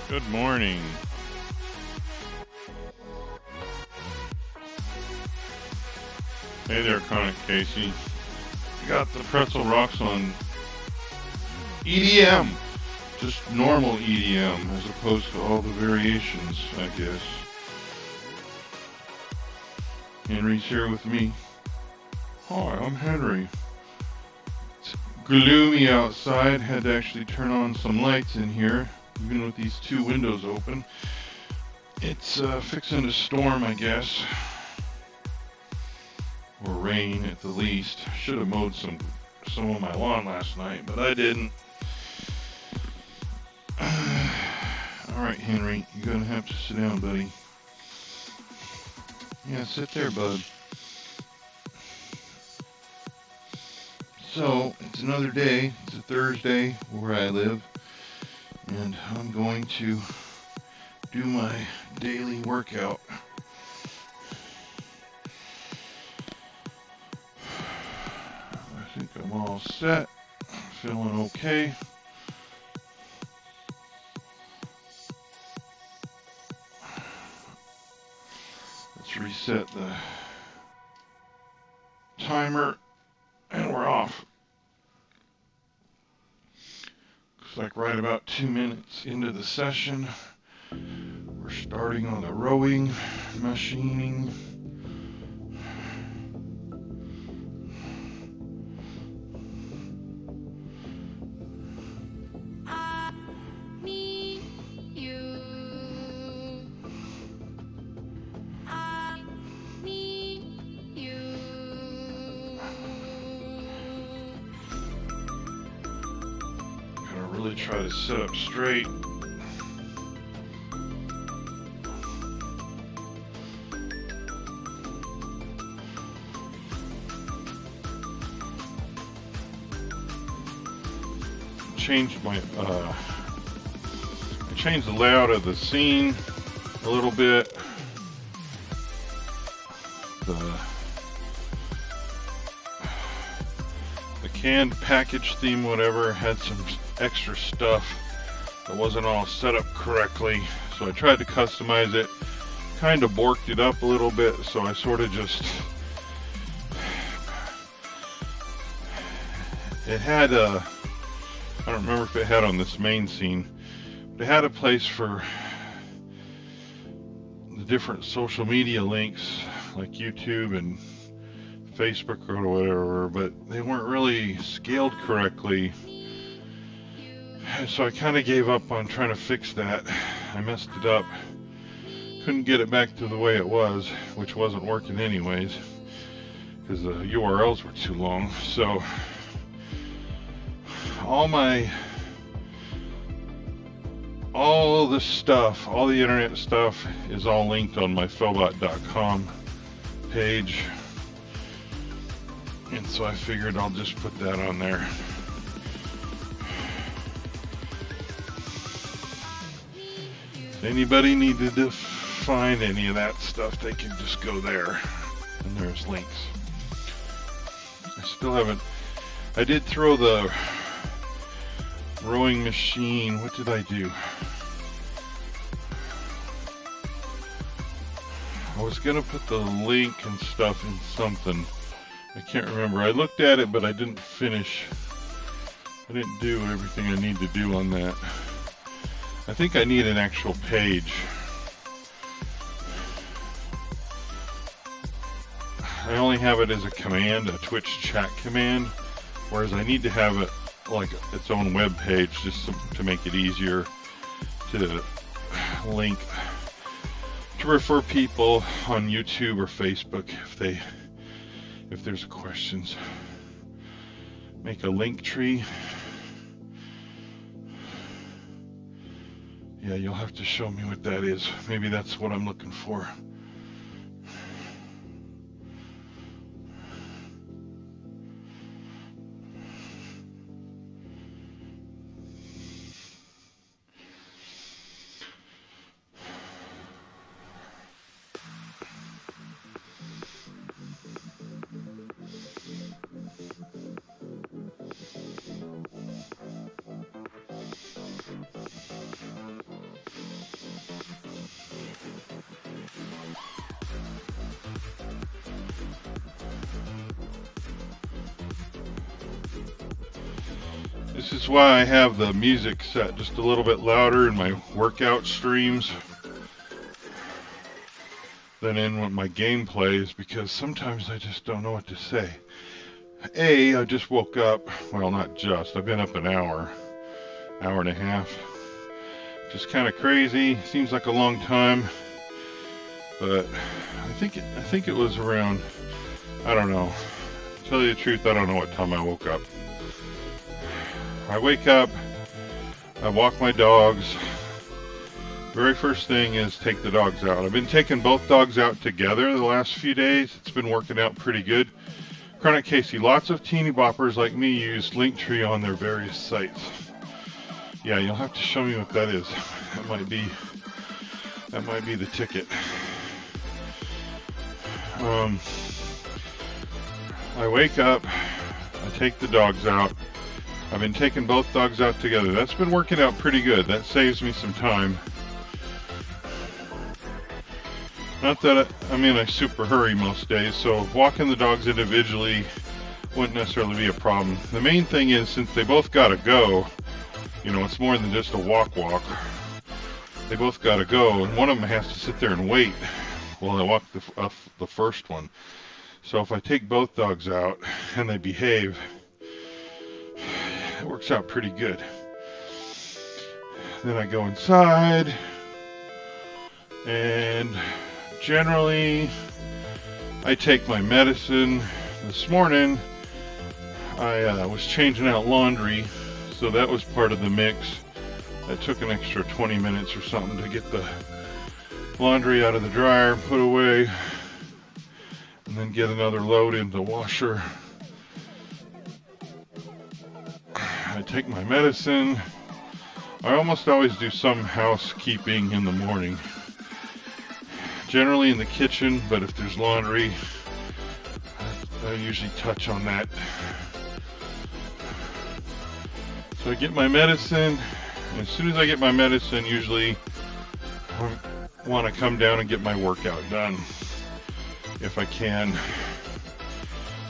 Good morning. Hey there, Conic Casey. You got the Pretzel Rocks on EDM. Just normal EDM as opposed to all the variations, I guess. Henry's here with me. Hi, I'm Henry. It's gloomy outside. Had to actually turn on some lights in here, even with these two windows open. It's fixing to storm, I guess. Or rain at the least. Should have mowed some of my lawn last night, but I didn't. Alright, Henry, you're gonna have to sit down, buddy. Yeah, sit there, bud. So, it's another day. It's a Thursday where I live, and I'm going to do my daily workout. I think I'm all set. Feeling okay. Let's reset the timer, and we're off. Looks like right about 2 minutes into the session, we're starting on the rowing, machining. Really try to sit up straight. I changed the layout of the scene a little bit. The canned package theme, whatever, had some extra stuff that wasn't all set up correctly, so I tried to customize it. Kind of borked it up a little bit, so I sort of just... It had a... I don't remember if it had on this main scene, but it had a place for the different social media links, like YouTube and Facebook or whatever, but they weren't really scaled correctly. So I kind of gave up on trying to fix that. I messed it up. Couldn't get it back to the way it was, which wasn't working anyways, because the URLs were too long. So all the stuff, all the internet stuff is all linked on my Fellbot.com page. And so I figured I'll just put that on there. If anybody needed to find any of that stuff, they can just go there. And there's links. I still haven't... I did throw the rowing machine. What did I do? I was gonna put the link and stuff in something. I can't remember. I looked at it, but I didn't finish. I didn't do everything I need to do on that. I think I need an actual page. I only have it as a command, a Twitch chat command, whereas I need to have it like its own web page just to make it easier to link, to refer people on YouTube or Facebook if there's questions. Make a link tree. Yeah, you'll have to show me what that is. Maybe that's what I'm looking for. This is why I have the music set just a little bit louder in my workout streams than in my gameplays, because sometimes I just don't know what to say. I just woke up. Well, not just. I've been up an hour and a half. Just kind of crazy. Seems like a long time, but I think it was around. I don't know. To tell you the truth, I don't know what time I woke up. I wake up. I walk my dogs. Very first thing is take the dogs out. I've been taking both dogs out together the last few days. It's been working out pretty good. Chronic Casey, lots of teeny boppers like me use Linktree on their various sites. Yeah, you'll have to show me what that is. That might be the ticket. I wake up, I take the dogs out. I've been taking both dogs out together. That's been working out pretty good. That saves me some time. Not that I'm in a super hurry most days, so walking the dogs individually wouldn't necessarily be a problem. The main thing is, since they both gotta go, it's more than just a walk. They both gotta go, and one of them has to sit there and wait while I walk the first one. So if I take both dogs out and they behave, it works out pretty good. Then I go inside, and generally I take my medicine. This morning I was changing out laundry, so that was part of the mix. That took an extra 20 minutes or something to get the laundry out of the dryer, put away, and then get another load in the washer. I take my medicine. I almost always do some housekeeping in the morning. Generally in the kitchen, but if there's laundry, I usually touch on that. So I get my medicine. As soon as I get my medicine, usually I want to come down and get my workout done, if I can.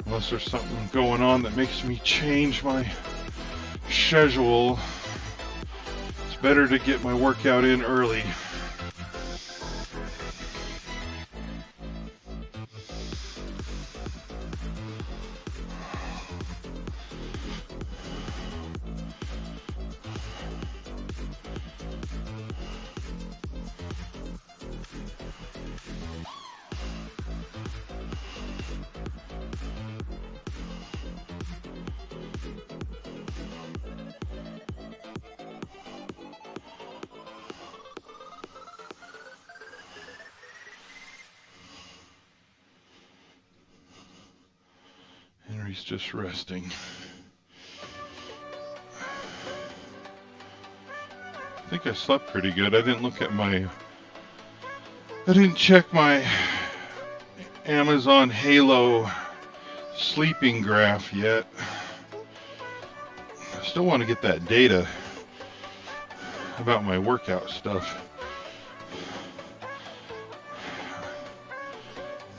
Unless there's something going on that makes me change my schedule, it's better to get my workout in early. Henry's just resting. I think I slept pretty good. I didn't check my Amazon Halo sleeping graph yet. I still want to get that data about my workout stuff.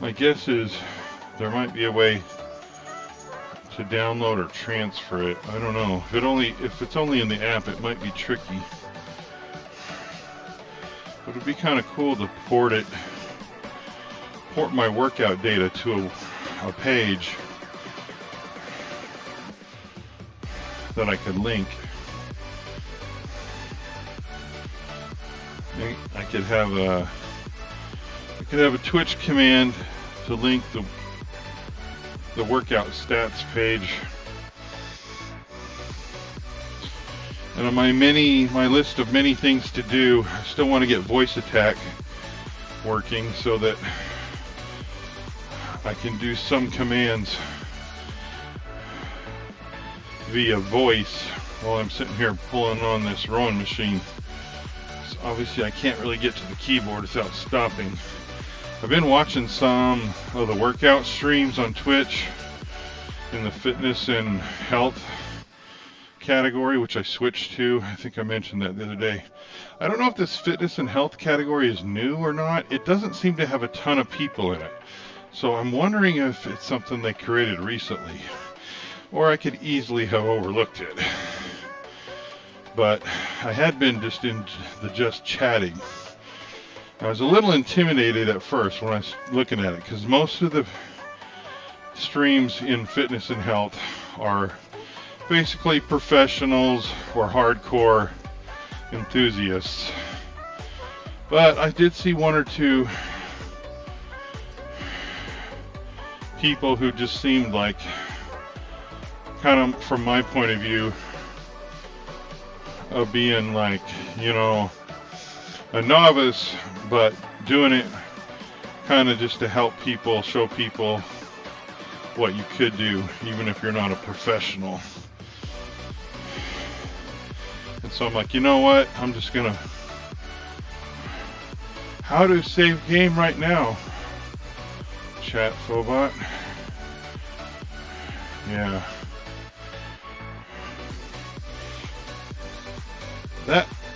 My guess is there might be a way to download or transfer it. I don't know. If it's only in the app, it might be tricky. But it'd be kind of cool to port my workout data to a page that I could link. I could have a Twitch command to link the workout stats page. And on my list of many things to do, I still want to get Voice Attack working so that I can do some commands via voice while I'm sitting here pulling on this rowing machine. So obviously I can't really get to the keyboard without stopping. I've been watching some of the workout streams on Twitch in the fitness and health category, which I switched to. I think I mentioned that the other day. I don't know if this fitness and health category is new or not. It doesn't seem to have a ton of people in it. So I'm wondering if it's something they created recently, or I could easily have overlooked it. but I had been just in the just chatting. I was a little intimidated at first when I was looking at it, because most of the streams in fitness and health are basically professionals or hardcore enthusiasts. But I did see one or two people who just seemed like, kind of from my point of view, of being like, you know, a novice, but doing it kind of just to help people, show people what you could do, even if you're not a professional. And so I'm like, you know what? I'm just gonna, how to save game right now? Chat Phobot. Yeah.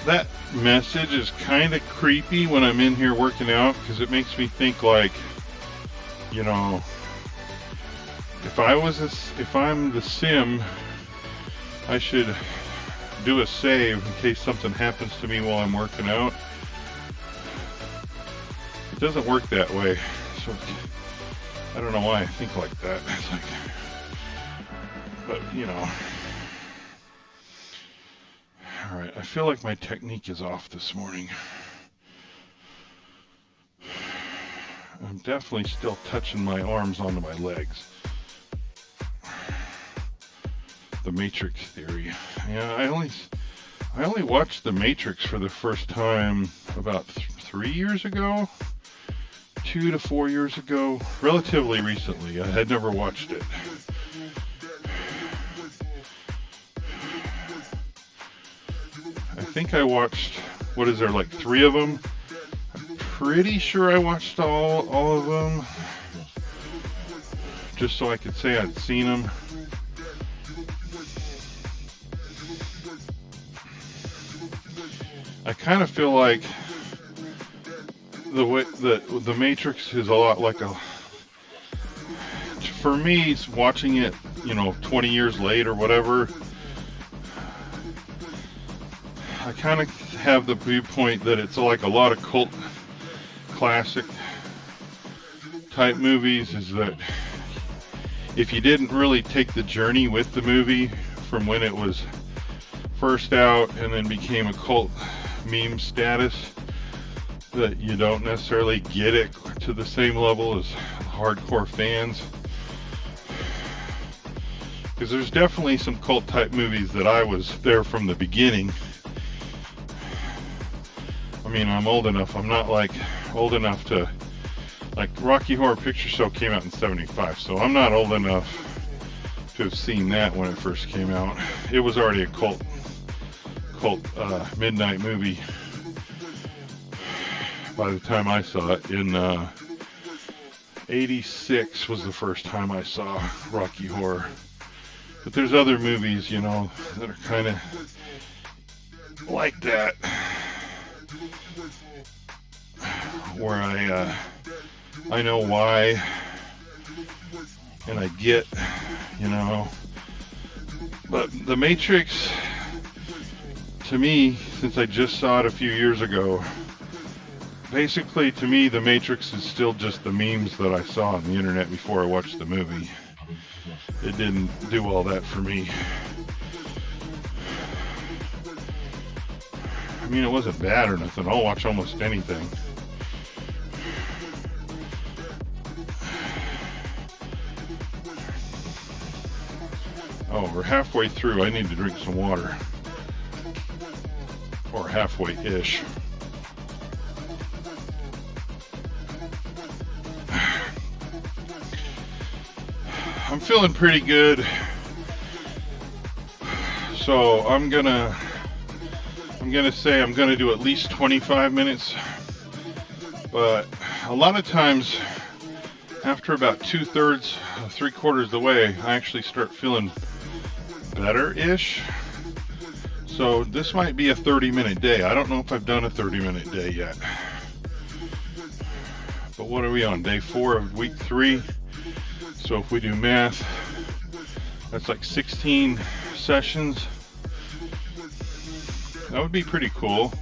That message is kind of creepy when I'm in here working out, because it makes me think like, you know, if I'm the sim, I should do a save in case something happens to me while I'm working out. It doesn't work that way, so I don't know why I think like that. It's like, but you know. Alright, I feel like my technique is off this morning. I'm definitely still touching my arms onto my legs. The Matrix theory. Yeah, I only watched The Matrix for the first time about 3 years ago. 2 to 4 years ago. Relatively recently. I had never watched it. I think I watched, what is there, like 3 of them? I'm pretty sure I watched all of them, just so I could say I'd seen them. I kind of feel like the Matrix is a lot like for me, watching it, you know, 20 years late or whatever, I kind of have the viewpoint that it's like a lot of cult classic type movies, is that if you didn't really take the journey with the movie from when it was first out and then became a cult meme status, that you don't necessarily get it to the same level as hardcore fans. Because there's definitely some cult type movies that I was there from the beginning. I mean, I'm old enough. I'm not like old enough to, like, Rocky Horror Picture Show came out in '75, so I'm not old enough to have seen that when it first came out. It was already a cult midnight movie by the time I saw it. In '86 was the first time I saw Rocky Horror. But there's other movies, you know, that are kind of like that, where I know why, and I get, you know. But The Matrix, to me, since I just saw it a few years ago, basically to me The Matrix is still just the memes that I saw on the internet before I watched the movie. It didn't do all that for me. I mean, it wasn't bad or nothing. I'll watch almost anything. Oh, we're halfway through. I need to drink some water. Or halfway-ish. I'm feeling pretty good. So I'm gonna say I'm gonna do at least 25 minutes. But a lot of times, after about 2/3, 3/4 of the way, I actually start feeling better-ish. So this might be a 30-minute day. I don't know if I've done a 30-minute day yet. But what are we on? Day 4 of week 3. So if we do math, that's like 16 sessions. That would be pretty cool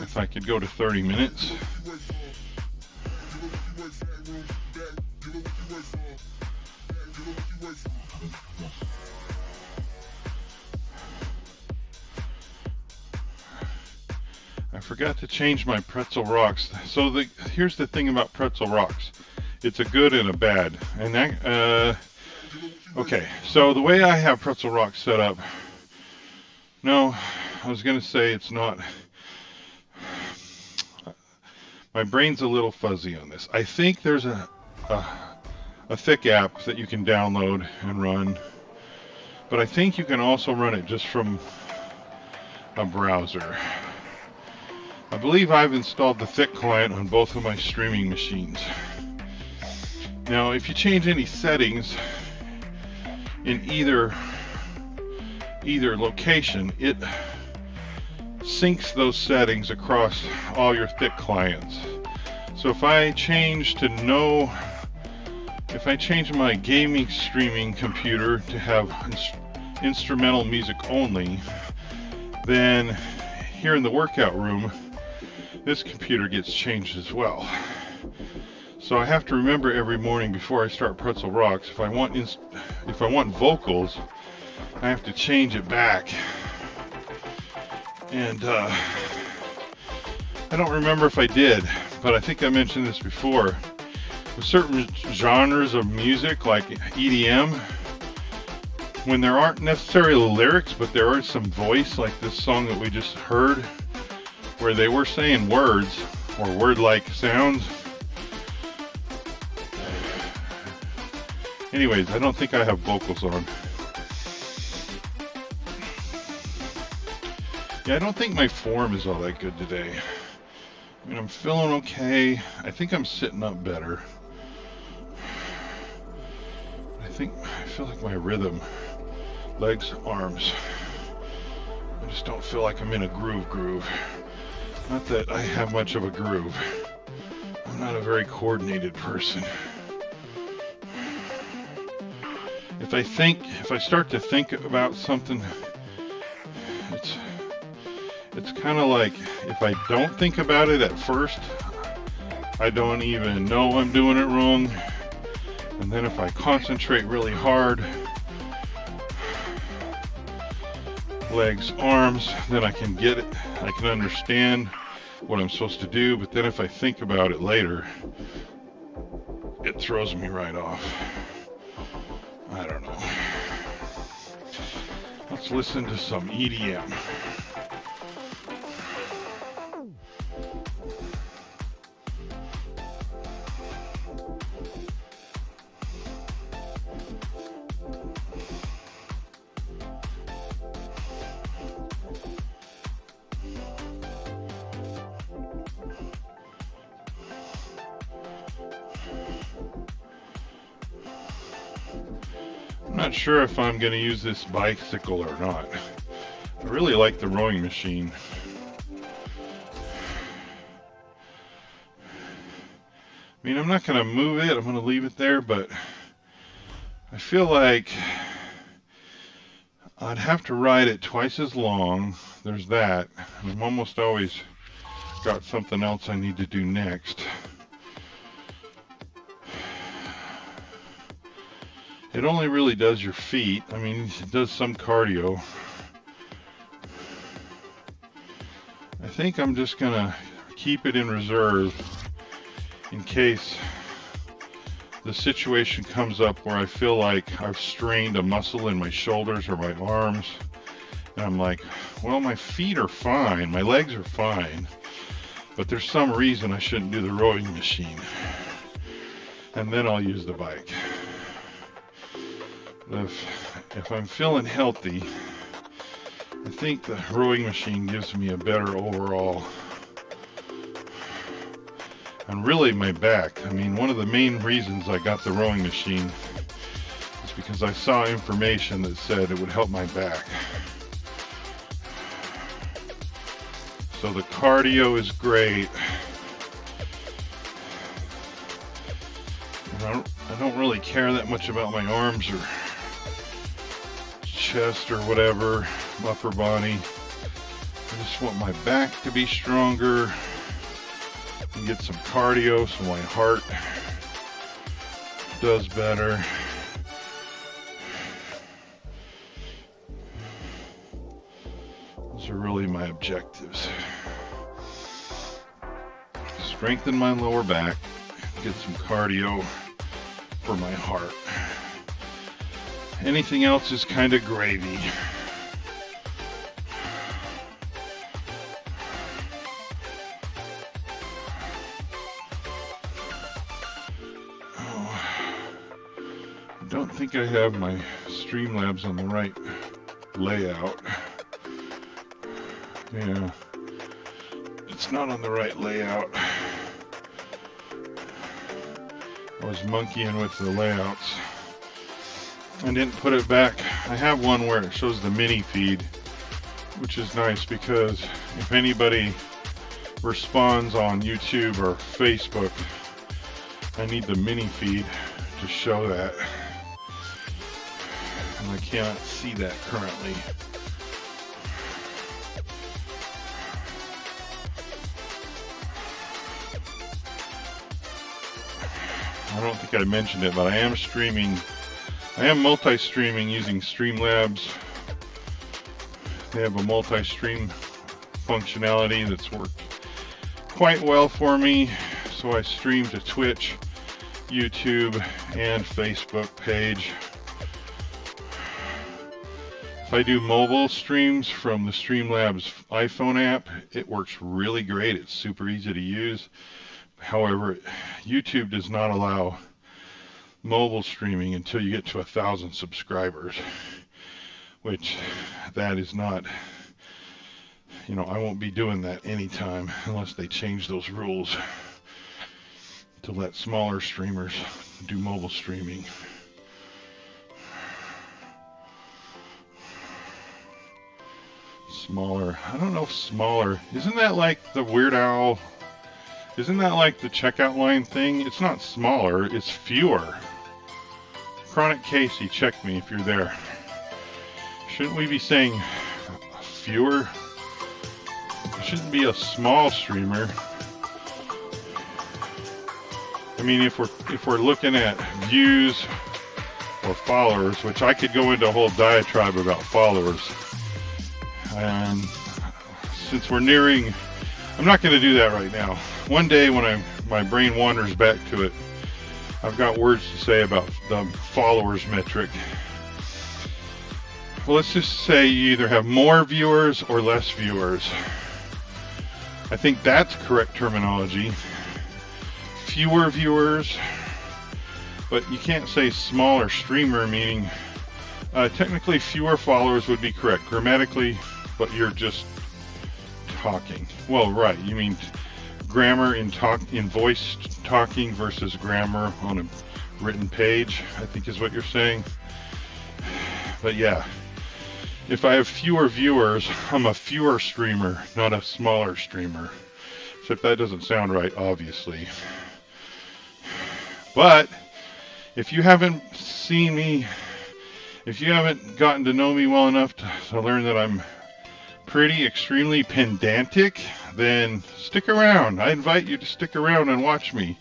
if I could go to 30 minutes. I forgot to change my Pretzel Rocks. So here's the thing about Pretzel Rocks. It's a good and a bad. And okay, so the way I have Pretzel Rocks set up, no, I was going to say it's not. My brain's a little fuzzy on this. I think there's a thick app that you can download and run, but I think you can also run it just from a browser. I believe I've installed the thick client on both of my streaming machines. Now, if you change any settings in either location, it syncs those settings across all your thick clients. So if I change my gaming streaming computer to have instrumental music only, then here in the workout room, this computer gets changed as well. So I have to remember every morning before I start Pretzel Rocks, if I want vocals, I have to change it back. And I don't remember if I did, but I think I mentioned this before. With certain genres of music, like EDM, when there aren't necessarily lyrics, but there are some voice, like this song that we just heard, where they were saying words or word-like sounds. Anyways, I don't think I have vocals on. Yeah, I don't think my form is all that good today. I mean, I'm feeling okay. I think I'm sitting up better. I feel like my rhythm, legs, arms, I just don't feel like I'm in a groove. Not that I have much of a groove. I'm not a very coordinated person. If I start to think about something, it's kind of like if I don't think about it at first, I don't even know I'm doing it wrong. And then if I concentrate really hard, legs, arms, then I can get it. I can understand what I'm supposed to do. But then if I think about it later, it throws me right off. I don't know. Let's listen to some EDM. I'm not sure if I'm going to use this bicycle or not. I really like the rowing machine. I mean, I'm not going to move it. I'm going to leave it there, but I feel like I'd have to ride it twice as long. There's that. And I'm almost always got something else I need to do next. It only really does your feet. I mean, it does some cardio. I think I'm just gonna keep it in reserve in case the situation comes up where I feel like I've strained a muscle in my shoulders or my arms. And I'm like, well, my feet are fine, my legs are fine, but there's some reason I shouldn't do the rowing machine. And then I'll use the bike. If I'm feeling healthy, I think the rowing machine gives me a better overall. And really my back. I mean, one of the main reasons I got the rowing machine is because I saw information that said it would help my back. So the cardio is great. I don't really care that much about my arms or chest or whatever, upper body. I just want my back to be stronger and get some cardio so my heart does better. Those are really my objectives. Strengthen my lower back, get some cardio for my heart. Anything else is kind of gravy. I don't think I have my Streamlabs on the right layout. Yeah, it's not on the right layout. I was monkeying with the layouts. I didn't put it back. I have one where it shows the mini feed, which is nice because if anybody responds on YouTube or Facebook, I need the mini feed to show that. And I cannot see that currently. I don't think I mentioned it, but I am streaming. I am multi-streaming using Streamlabs. They have a multi-stream functionality that's worked quite well for me. So I stream to Twitch, YouTube, and Facebook page. If I do mobile streams from the Streamlabs iPhone app, it works really great. It's super easy to use. However, YouTube does not allow mobile streaming until you get to 1,000 subscribers, which that is not, I won't be doing that anytime unless they change those rules to let smaller streamers do mobile streaming. Smaller, I don't know if smaller, isn't that like the Weird Al, isn't that like the checkout line thing? It's not smaller, it's fewer. Chronic Casey, check me if you're there. Shouldn't we be saying fewer? It shouldn't be a small streamer. I mean, if we're looking at views or followers, which I could go into a whole diatribe about followers. And since we're nearing, I'm not going to do that right now. One day when my brain wanders back to it, I've got words to say about the followers metric. Well, let's just say you either have more viewers or less viewers. I think that's correct terminology. Fewer viewers, but you can't say smaller streamer, meaning technically fewer followers would be correct grammatically, but you're just talking. Well, right, you mean grammar in voice talking versus grammar on a written page, I think is what you're saying. But yeah, if I have fewer viewers, I'm a fewer streamer, not a smaller streamer. Except that doesn't sound right, obviously. But if you haven't seen me, if you haven't gotten to know me well enough to learn that I'm pretty extremely pedantic, then stick around. I invite you to stick around and watch me,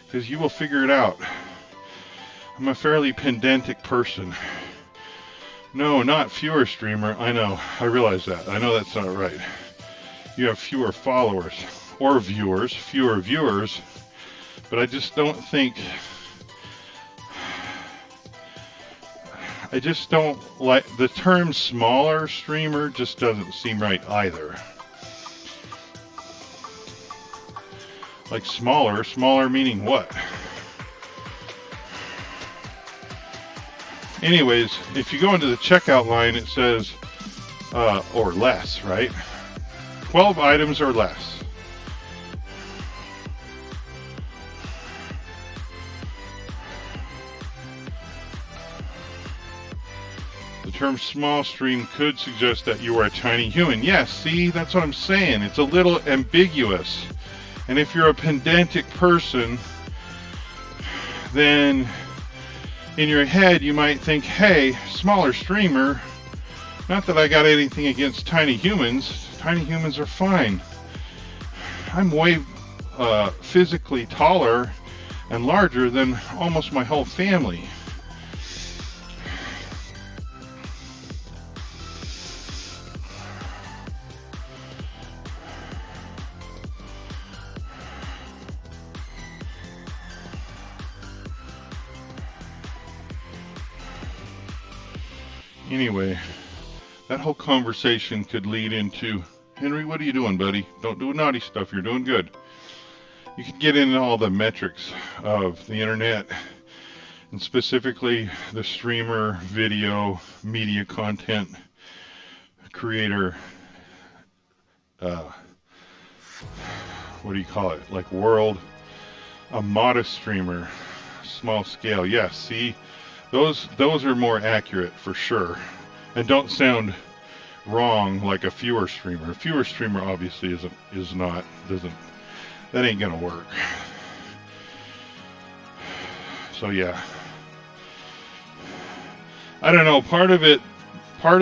because you will figure it out. I'm a fairly pedantic person. No, not fewer streamer. I know. I realize that. I know that's not right. You have fewer followers or viewers, fewer viewers, but I just don't think, I just don't like the term smaller streamer, just doesn't seem right either. Like smaller meaning what? Anyways, if you go into the checkout line, it says, or less, right? 12 items or less. The term small stream could suggest that you are a tiny human. Yes, see, that's what I'm saying. It's a little ambiguous. And if you're a pedantic person, then in your head you might think, hey, smaller streamer, not that I got anything against tiny humans. tiny humans are fine. I'm way physically taller and larger than almost my whole family. Anyway, that whole conversation could lead into, Henry, what are you doing, buddy? Don't do naughty stuff. You're doing good. You could get into all the metrics of the internet, and specifically the streamer, video, media content creator, what do you call it? Like world, a modest streamer, small scale. Yes, see, those are more accurate for sure, and don't sound wrong like a fewer streamer. A fewer streamer obviously doesn't, that ain't gonna work. So yeah, I don't know. Part of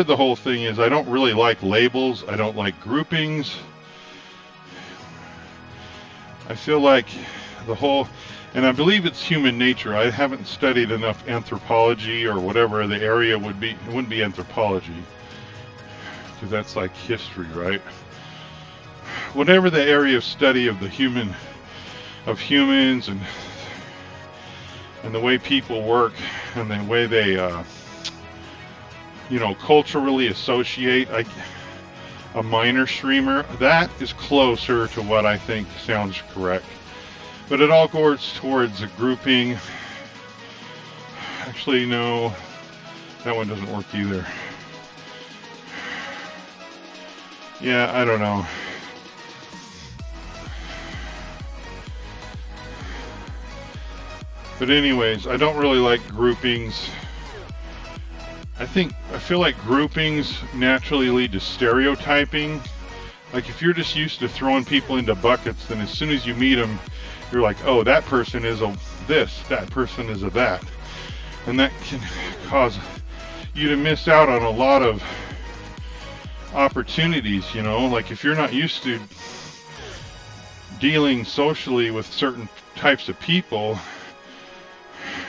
the whole thing is I don't really like labels. I don't like groupings. I feel like and I believe it's human nature. I haven't studied enough anthropology or whatever the area would be. It wouldn't be anthropology, because that's like history, right? Whatever the area of study of humans and the way people work and the way they, culturally associate. A minor streamer, that is closer to what I think sounds correct. But it all goes towards a grouping. Actually, no, that one doesn't work either. Yeah, I don't know. But anyways, I don't really like groupings. I feel like groupings naturally lead to stereotyping. Like if you're just used to throwing people into buckets, then as soon as you meet them, you're like, oh, that person is a this, that person is a that. And that can cause you to miss out on a lot of opportunities, like if you're not used to dealing socially with certain types of people,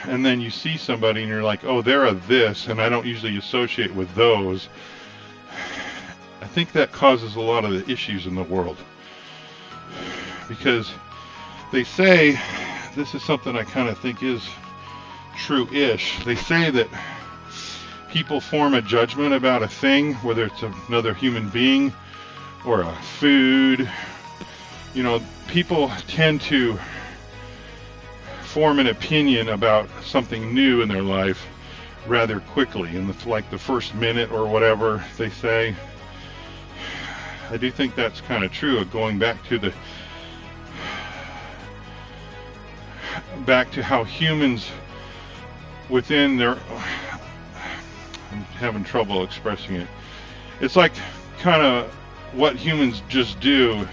and then you see somebody and you're like, oh, they're a this, and I don't usually associate with those. I think that causes a lot of the issues in the world. Because they say, this is something I kind of think is true-ish. They say that people form a judgment about a thing, whether it's another human being or a food. People tend to form an opinion about something new in their life rather quickly, in the first minute or whatever they say. I do think that's kind of true. Going back to how humans within their, I'm having trouble expressing it. It's like kind of what humans just do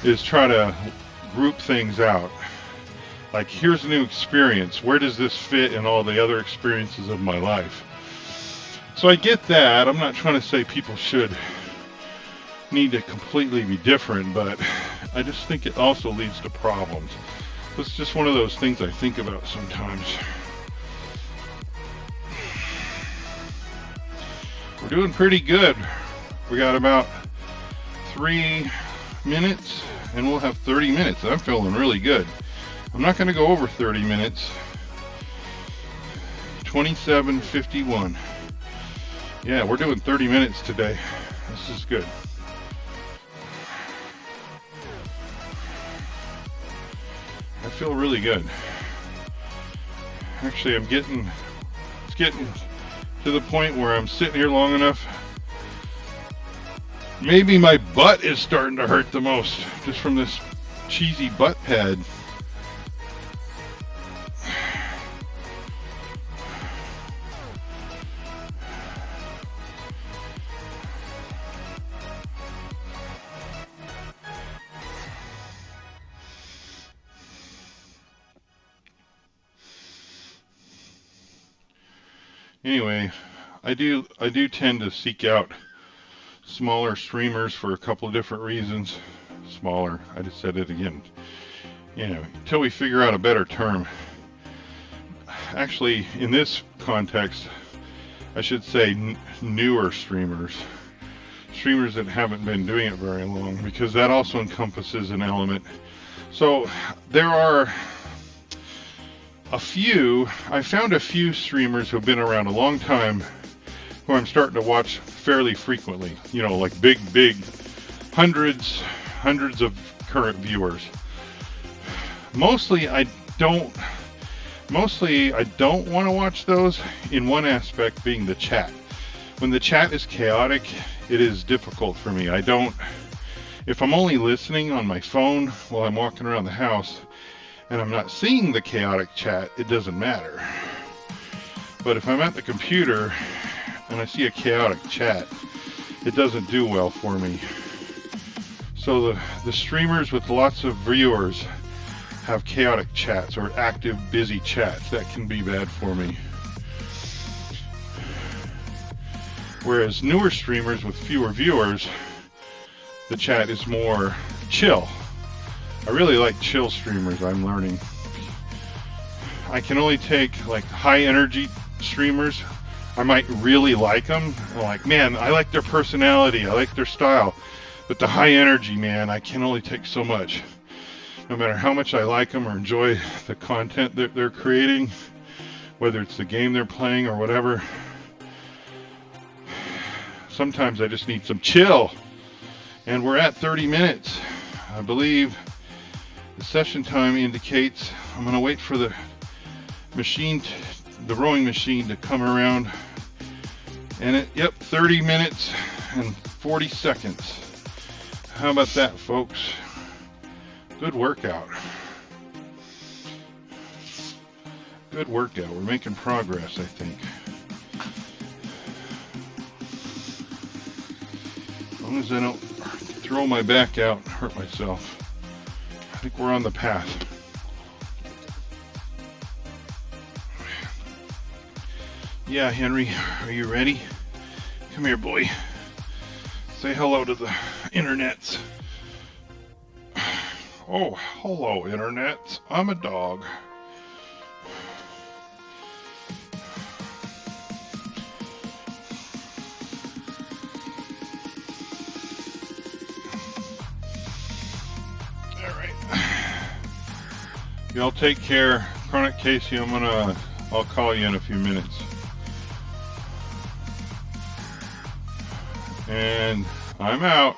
is try to group things out. Like, here's a new experience. Where does this fit in all the other experiences of my life? So I get that. I'm not trying to say people should need to completely be different, but I just think it also leads to problems. It's just one of those things I think about sometimes. We're doing pretty good. We got about 3 minutes, and we'll have 30 minutes. I'm feeling really good. I'm not going to go over 30 minutes. 27:51. Yeah, we're doing 30 minutes today. This is good. I feel really good. Actually, it's getting to the point where I'm sitting here long enough. Maybe my butt is starting to hurt the most, just from this cheesy butt pad. Anyway, I do tend to seek out smaller streamers for a couple of different reasons. Smaller, I just said it again. You know, until we figure out a better term. Actually, in this context, I should say newer streamers. Streamers that haven't been doing it very long, because that also encompasses an element. So there are I found a few streamers who have been around a long time who I'm starting to watch fairly frequently. You know, like big, hundreds of current viewers. Mostly I don't want to watch those, in one aspect being the chat. When the chat is chaotic, it is difficult for me. If I'm only listening on my phone while I'm walking around the house and I'm not seeing the chaotic chat, it doesn't matter. But if I'm at the computer and I see a chaotic chat, it doesn't do well for me. So the streamers with lots of viewers have chaotic chats or active, busy chats. That can be bad for me. Whereas newer streamers with fewer viewers, the chat is more chill. I really like chill streamers, I'm learning. I can only take like high energy streamers. I might really like them. I'm like, man, I like their personality, I like their style. But the high energy, man, I can only take so much. No matter how much I like them or enjoy the content that they're creating, whether it's the game they're playing or whatever, sometimes I just need some chill. And we're at 30 minutes. I believe the session time indicates I'm going to wait for the rowing machine to come around. And yep, 30 minutes and 40 seconds. How about that, folks? Good workout. Good workout. We're making progress, I think. As long as I don't throw my back out and hurt myself, I think we're on the path. Yeah, Henry, are you ready? Come here, boy. Say hello to the internets. Oh, hello, internets. I'm a dog. All right. Y'all take care. Chronic Casey, I'll call you in a few minutes. And I'm out.